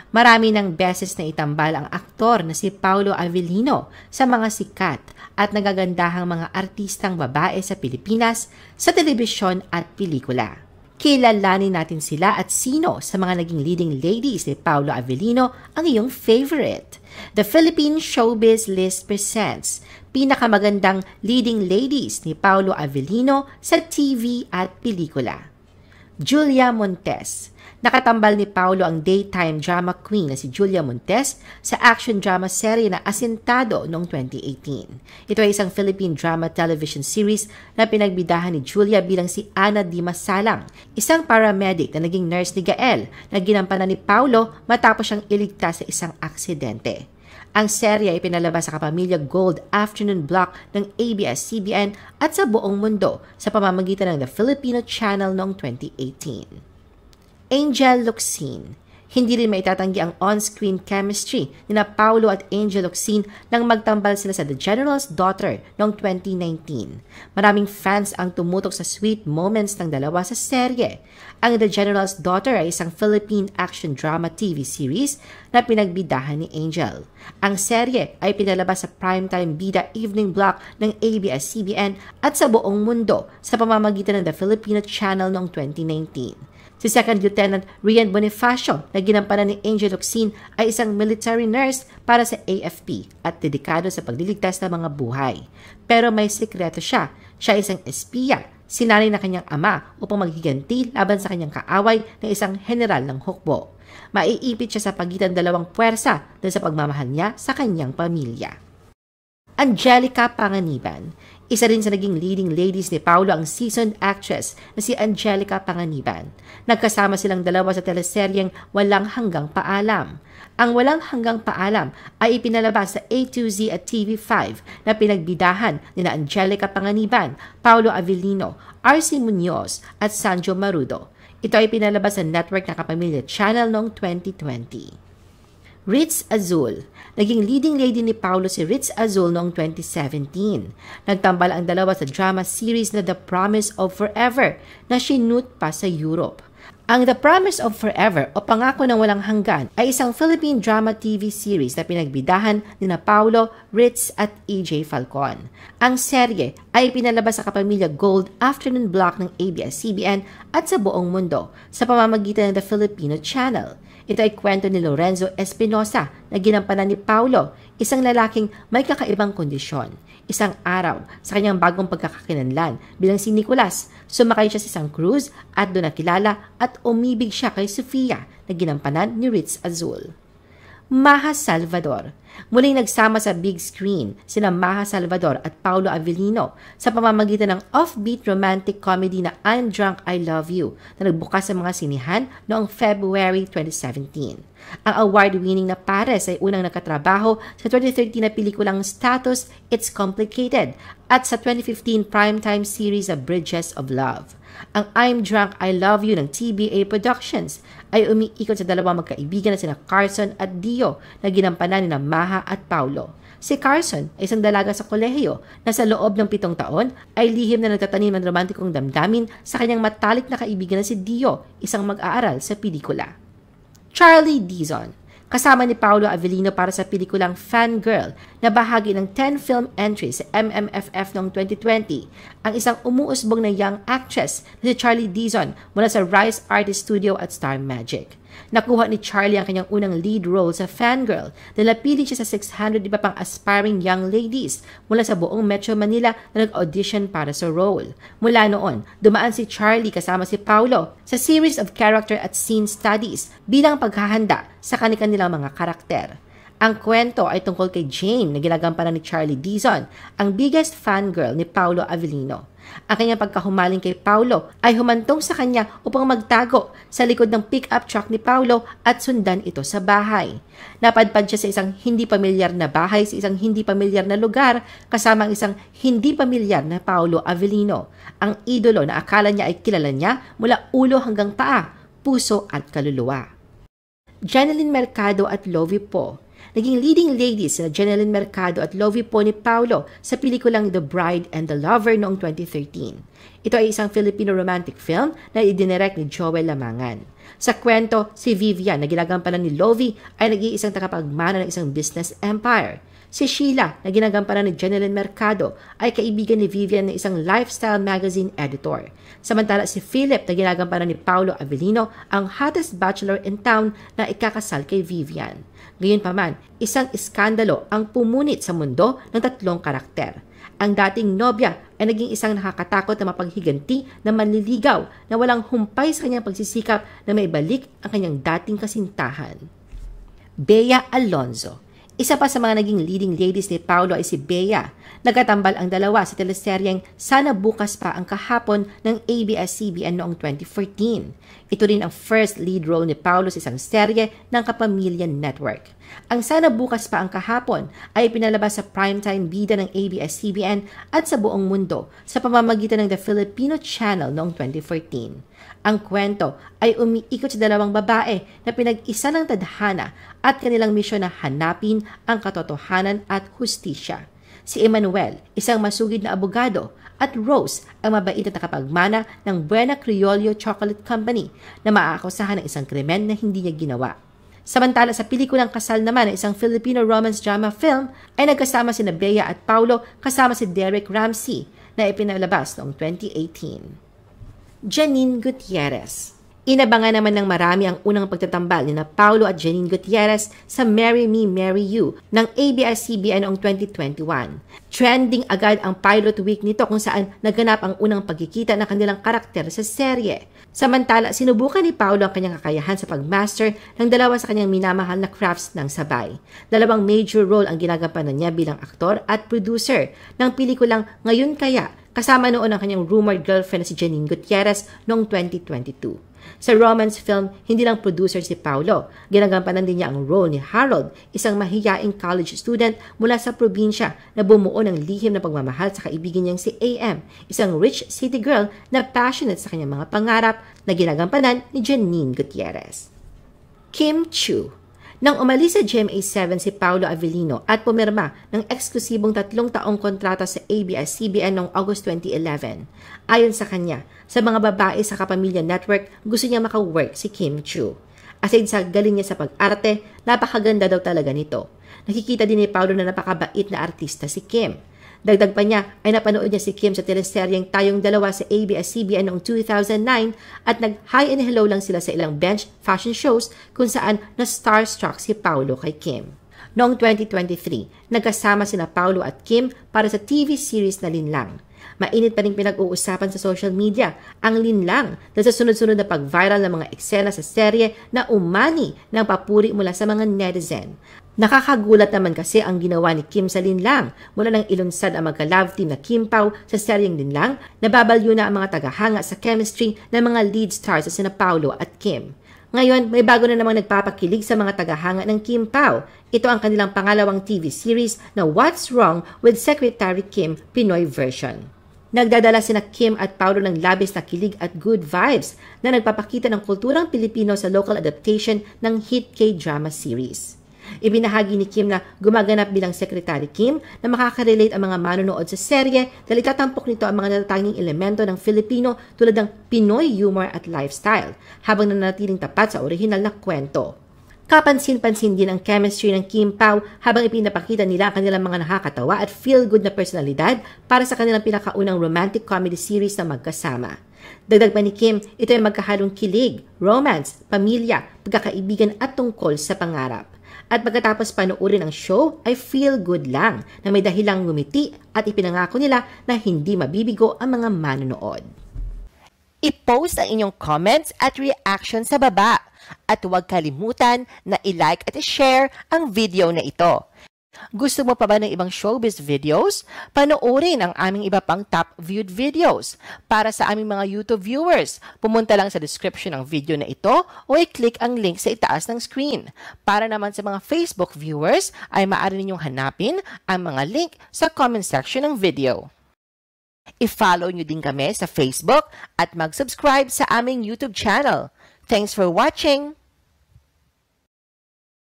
Marami ng beses na itambal ang aktor na si Paulo Avellino sa mga sikat at nagagandahang mga artistang babae sa Pilipinas sa telebisyon at pelikula. Kilalanin natin sila at sino sa mga naging leading ladies ni Paulo Avellino ang iyong favorite. The Philippine Showbiz List presents pinakamagandang leading ladies ni Paulo Avellino sa TV at pelikula. Julia Montes. Nakatambal ni Paulo ang daytime drama queen na si Julia Montes sa action drama serye na Asintado noong 2018. Ito ay isang Philippine drama television series na pinagbidahan ni Julia bilang si Ana Di Masalang, isang paramedic na naging nurse ni Gael na ginampanan ni Paulo matapos siyang iligtas sa isang aksidente. Ang serye ay pinalabas sa Kapamilya Gold afternoon block ng ABS-CBN at sa buong mundo sa pamamagitan ng The Filipino Channel noong 2018. Angel Locsin. Hindi rin maitatanggi ang on-screen chemistry ni na Paulo at Angel Locsin nang magtambal sila sa The General's Daughter noong 2019. Maraming fans ang tumutok sa sweet moments ng dalawa sa serye. Ang The General's Daughter ay isang Philippine action drama TV series na pinagbidahan ni Angel. Ang serye ay pinalabas sa primetime bida evening block ng ABS-CBN at sa buong mundo sa pamamagitan ng The Filipino Channel noong 2019. Si Second Lieutenant Rian Bonifacio na ginampanan ni Angel Locsin ay isang military nurse para sa AFP at dedikado sa pagliligtas ng mga buhay. Pero may sikreto siya. Siya ay isang espiya, sinanay na kanyang ama upang maghiganti laban sa kanyang kaaway na isang general ng hukbo. Maiipit siya sa pagitan dalawang puwersa dahil sa pagmamahal niya sa kanyang pamilya. Angelica Panganiban. Isa rin sa naging leading ladies ni Paulo ang seasoned actress na si Angelica Panganiban. Nagkasama silang dalawa sa teleseryeng Walang Hanggang Paalam. Ang Walang Hanggang Paalam ay ipinalabas sa A2Z at TV5 na pinagbidahan ni na Angelica Panganiban, Paulo Avellino, RC Munoz at Sanjo Marudo. Ito ay pinalabas sa network na Kapamilya Channel noong 2020. Ritz Azul. Naging leading lady ni Paulo si Ritz Azul noong 2017. Nagtambal ang dalawa sa drama series na The Promise of Forever na sinut pa sa Europe. Ang The Promise of Forever o Pangako ng Walang Hanggan ay isang Philippine drama TV series na pinagbidahan ni na Paulo, Ritz at EJ Falcon. Ang serye ay pinalabas sa Kapamilya Gold afternoon block ng ABS-CBN at sa buong mundo sa pamamagitan ng The Filipino Channel. Ito ay kwento ni Lorenzo Espinosa na ginampanan ni Paulo, isang lalaking may kakaibang kondisyon. Isang araw, sa kanyang bagong pagkakakilanlan bilang si Nicolas, sumakay siya sa isang cruise at doon nakilala at umibig siya kay Sofia na ginampanan ni Ritz Azul. Maha Salvador. Muling nagsama sa big screen sina Maha Salvador at Paulo Avellino sa pamamagitan ng offbeat romantic comedy na I'm Drunk, I Love You na nagbukas sa mga sinihan noong February 2017. Ang award-winning na pares ay unang nakatrabaho sa 2013 na pelikulang Status, It's Complicated at sa 2015 primetime series of Bridges of Love. Ang I'm Drunk, I Love You ng TBA Productions ay umiikot sa dalawang magkaibigan na sina Carson at Dio na ginampanan ni Maha at Paulo. Si Carson ay isang dalaga sa kolehiyo na sa loob ng 7 taon ay lihim na nagtatanim ng romantikong damdamin sa kanyang matalik na kaibigan na si Dio, isang mag-aaral sa pelikula. Charlie Dizon. Kasama ni Paulo Avellino para sa pelikulang Fangirl na bahagi ng 10 film entries sa MMFF noong 2020, ang isang umuusbong na young actress na si Charlie Dizon mula sa Rise Artist Studio at Star Magic. Nakuha ni Charlie ang kanyang unang lead role sa Fangirl dahil napili siya sa 600 iba pang aspiring young ladies mula sa buong Metro Manila na nag-audition para sa role. Mula noon, dumaan si Charlie kasama si Paulo sa series of character at scene studies bilang paghahanda sa kanilang mga karakter. Ang kwento ay tungkol kay Jane na ginagampanan ni Charlie Dizon, ang biggest fangirl ni Paulo Avellino. Ang kanyang pagkahumaling kay Paulo ay humantong sa kanya upang magtago sa likod ng pick-up truck ni Paulo at sundan ito sa bahay. Napadpad siya sa isang hindi pamilyar na bahay sa isang hindi pamilyar na lugar kasama ang isang hindi pamilyar na Paulo Avellino, ang idolo na akala niya ay kilala niya mula ulo hanggang paa, puso at kaluluwa. Jeneline Mercado at Lovie Poe. Naging leading ladies na Jeneline Mercado at Lovie Poe ni Paulo sa pelikulang The Bride and the Lover noong 2013. Ito ay isang Filipino romantic film na idinirect ni Joel Lamangan. Sa kwento, si Vivian na ginagampanan ni Lovie ay nag-iisang tagapagmana ng isang business empire. Si Sheila na ginagampanan ni Jeneline Mercado ay kaibigan ni Vivian na isang lifestyle magazine editor. Samantala si Philip na ginagampanan ni Paulo Avellino ang hottest bachelor in town na ikakasal kay Vivian. Gayunpaman, isang iskandalo ang pumunit sa mundo ng tatlong karakter. Ang dating nobya ay naging isang nakakatakot na mapaghiganti na manliligaw na walang humpay sa kanyang pagsisikap na maibalik ang kanyang dating kasintahan. Bea Alonzo. Isa pa sa mga naging leading ladies ni Paulo ay si Bea. Nagkatambal ang dalawa sa teleseryeng Sana Bukas Pa ang Kahapon ng ABS-CBN noong 2014. Ito rin ang first lead role ni Paulo sa isang serye ng Kapamilya Network. Ang Sana Bukas Pa ang Kahapon ay pinalabas sa primetime bida ng ABS-CBN at sa buong mundo sa pamamagitan ng The Filipino Channel noong 2014. Ang kwento ay umiikot sa dalawang babae na pinag-isa ng tadhana at kanilang misyon na hanapin ang katotohanan at hustisya. Si Emmanuel, isang masugid na abogado, at Rose, ang mabait na takapagmana ng Buena Criollo Chocolate Company na maaakusahan ng isang krimen na hindi niya ginawa. Samantala sa pelikulang Kasal naman na isang Filipino romance drama film ay nagkasama sina Bea at Paulo kasama si Derek Ramsey na ipinalabas noong 2018. Janine Gutierrez. Inabangan naman ng marami ang unang pagtatambal ni Paulo at Janine Gutierrez sa Marry Me, Marry You ng ABS-CBN noong 2021. Trending agad ang pilot week nito kung saan naganap ang unang pagkikita ng kanilang karakter sa serye. Samantala, sinubukan ni Paulo ang kanyang kakayahan sa pagmaster ng dalawa sa kanyang minamahal na crafts ng sabay. Dalawang major role ang ginagampanan niya bilang aktor at producer ng pelikulang Ngayon Kaya, kasama noon ang kanyang rumored girlfriend na si Janine Gutierrez noong 2022. Sa romance film, hindi lang producer si Paulo. Ginagampanan din niya ang role ni Harold, isang mahiyaing college student mula sa probinsya na bumuo ng lihim na pagmamahal sa kaibigan niyang si AM, isang rich city girl na passionate sa kanyang mga pangarap na ginagampanan ni Janine Gutierrez. Kim Chiu. Nang umalis sa GMA7 si Paulo Avellino at pumirma ng eksklusibong 3 taong kontrata sa ABS-CBN noong August 2011. Ayon sa kanya, sa mga babae sa Kapamilya Network, gusto niya maka-work si Kim Chiu. Aside sa galing niya sa pag-arte, napakaganda daw talaga nito. Nakikita din ni Paulo na napakabait na artista si Kim. Dagdag pa niya ay napanood niya si Kim sa teleseryeng Tayong Dalawa sa ABS-CBN noong 2009 at nag-hi and hello lang sila sa ilang bench fashion shows kung saan na-starstruck si Paulo kay Kim. Noong 2023, nagkasama sina Paulo at Kim para sa TV series na Linlang. Mainit pa rin pinag-uusapan sa social media ang Linlang dahil sa sunod-sunod na pag-viral ng mga eksena sa serye na umani ng papuri mula sa mga netizen. Nakakagulat naman kasi ang ginawa ni Kim sa Linlang. Mula nang ilunsad ang magka-love team na Kim Pao sa seryeng Linlang, nababalyo na ang mga tagahanga sa chemistry ng mga lead stars sa sina Paulo at Kim. Ngayon, may bago na namang nagpapakilig sa mga tagahanga ng Kim Pao. Ito ang kanilang pangalawang TV series na What's Wrong with Secretary Kim Pinoy version. Nagdadala sina Kim at Paulo ng labis na kilig at good vibes na nagpapakita ng kulturang Pilipino sa local adaptation ng hit K-drama series. Ibinahagi ni Kim na gumaganap bilang Secretary Kim na makaka-relate ang mga manonood sa serye dahil itatampok nito ang mga natatanging elemento ng Filipino tulad ng Pinoy humor at lifestyle habang nanatiling tapat sa orihinal na kwento. Kapansin-pansin din ang chemistry ng Kim Pao habang ipinapakita nila ang kanilang mga nakakatawa at feel-good na personalidad para sa kanilang pinakaunang romantic comedy series na magkasama. Dagdag pa ni Kim, ito ay magkahalong kilig, romance, pamilya, pagkakaibigan at tungkol sa pangarap. At pagkatapos panoorin ang show ay feel good lang na may dahilang ngumiti at ipinangako nila na hindi mabibigo ang mga manonood. I-post ang inyong comments at reaction sa baba at huwag kalimutan na i-like at i-share ang video na ito. Gusto mo pa ba ng ibang showbiz videos? Panoorin ang aming iba pang top viewed videos. Para sa aming mga YouTube viewers, pumunta lang sa description ng video na ito o i-click ang link sa itaas ng screen. Para naman sa mga Facebook viewers, ay maaari ninyong hanapin ang mga link sa comment section ng video. I-follow nyo din kami sa Facebook at mag-subscribe sa aming YouTube channel. Thanks for watching!